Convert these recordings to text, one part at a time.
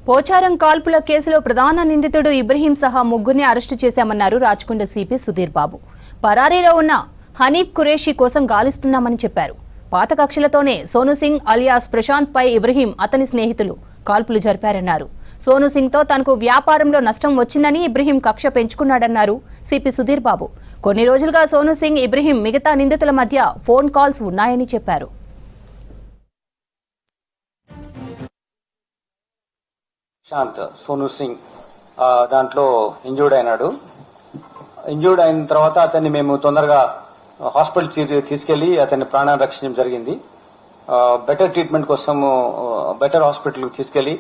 పోచారం కాల్పుల కేసులో ప్రధాన నిందితుడు ఇబ్రహీం సహా ముగ్గురిని అరెస్టు చేశామన్నారు రాచకొండ సిపి సుధీర్ బాబు. పరారీలో ఉన్న హనీఫ్ ఖురేషీ కోసం గాలిస్తున్నామని చెప్పారు. పాత కక్షలతోనే సోను సింగ్ అలియాస్ ప్రశాంత్ పై ఇబ్రహీం అతని స్నేహితులు కాల్పులు జరిపారన్నారు. సోను సింగ్ తో తనకు వ్యాపారంలో నష్టం వచ్చిందని ఇబ్రహీం కక్ష పెంచుకున్నాడన్నారు సిపి సుధీర్ బాబు. కొన్ని రోజులుగా సోను సింగ్, ఇబ్రహీం మిగతా నిందితుల మధ్య ఫోన్ కాల్స్ ఉన్నాయని చెప్పారు. శాంత్ సోను సింగ్ దాంట్లో ఇంజూర్డ్ అయినాడు. ఇంజూర్డ్ అయిన తర్వాత అతన్ని మేము తొందరగా హాస్పిటల్ తీసుకెళ్లి అతన్ని ప్రాణాన్ని రక్షించడం జరిగింది. బెటర్ ట్రీట్మెంట్ కోసం బెటర్ హాస్పిటల్కి తీసుకెళ్లి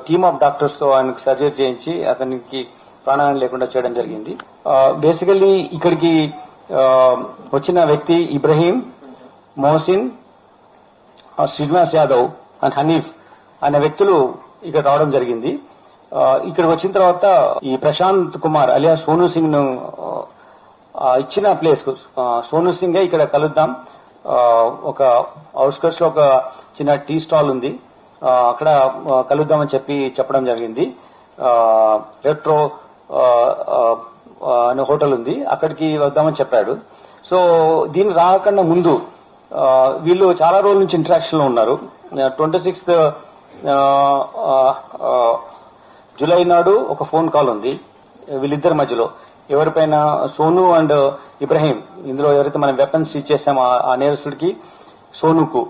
టీమ్ ఆఫ్ డాక్టర్స్ తో ఆయనకు సర్జరీ చేయించి అతనికి ప్రాణాన్ని లేకుండా చేయడం జరిగింది. బేసికల్లీ ఇక్కడికి వచ్చిన వ్యక్తి ఇబ్రహీం, మోహసిన్, శ్రీనివాస్ యాదవ్ అండ్ హనీఫ్ అనే వ్యక్తులు ఇక్కడ రావడం జరిగింది. ఇక్కడికి వచ్చిన తర్వాత ఈ ప్రశాంత్ కుమార్ అలియా సోను సింగ్ ను ఇచ్చిన ప్లేస్ కు సోను సింగ్ ఇక్కడ కలుద్దాం, ఒక అవుట్స్కర్ట్స్ లో ఒక చిన్న టీ స్టాల్ ఉంది, అక్కడ కలుద్దామని చెప్పడం జరిగింది. రెట్రో అనే హోటల్ ఉంది, అక్కడికి వద్దామని చెప్పాడు. సో దీన్ని రాకుండా ముందు వీళ్ళు చాలా రోజుల నుంచి ఇంటరాక్షన్ లో ఉన్నారు. 26th జూలై నాడు ఒక ఫోన్ కాల్ ఉంది వీళ్ళిద్దరి మధ్యలో. ఎవరిపైన సోను అండ్ ఇబ్రహీం, ఇందులో ఎవరైతే మనం వెపన్స్ ఇచ్చేసామో ఆ నేరస్తుడికి సోనుకు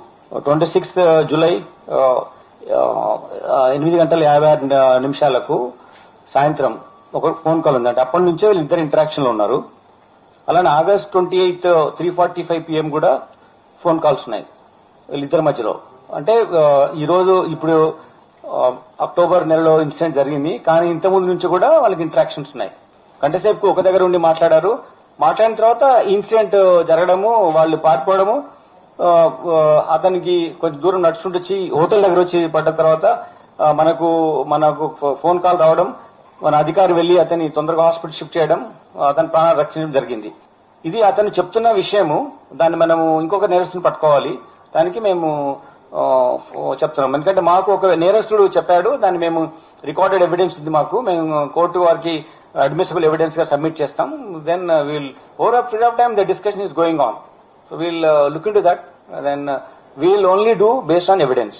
26th జూలై 8:56 సాయంత్రం ఒక ఫోన్ కాల్ ఉంది. అంటే అప్పటి నుంచే వీళ్ళిద్దరు ఇంటరాక్షన్ లో ఉన్నారు. అలానే August 28 3:45 PM కూడా ఫోన్ కాల్స్ ఉన్నాయి వీళ్ళిద్దరి మధ్యలో. అంటే ఇప్పుడు అక్టోబర్ నెలలో ఇన్సిడెంట్ జరిగింది, కానీ ఇంతకుముందు నుంచి కూడా వాళ్ళకి ఇంటరాక్షన్స్ ఉన్నాయి. గంటసేపు ఒక దగ్గర ఉండి మాట్లాడారు. మాట్లాడిన తర్వాత ఇన్సిడెంట్ జరగడము, వాళ్ళు పారిపోవడము, అతనికి కొంచెం దూరం నడుచుకుంటూ వచ్చి హోటల్ దగ్గర వచ్చి పడ్డ తర్వాత మనకు ఫోన్ కాల్ రావడం, మన అధికారి వెళ్లి అతన్ని తొందరగా హాస్పిటల్ షిఫ్ట్ చేయడం, అతని ప్రాణాలు రక్షించడం జరిగింది. ఇది అతను చెప్తున్న విషయము. దాన్ని మనము ఇంకొక నేరస్తుని పట్టుకోవాలి, దానికి మేము చెప్తున్నాం. ఎందుకంటే మాకు ఒక నేరస్తుడు చెప్పాడు, దాన్ని మేము రికార్డెడ్ ఎవిడెన్స్ ఉంది మాకు, మేము కోర్టు వారికి అడ్మిసిబుల్ ఎవిడెన్స్ గా సబ్మిట్ చేస్తాం. Then we'll over a period of time the discussion is going on. So we'll look into that, then we'll only do based on evidence.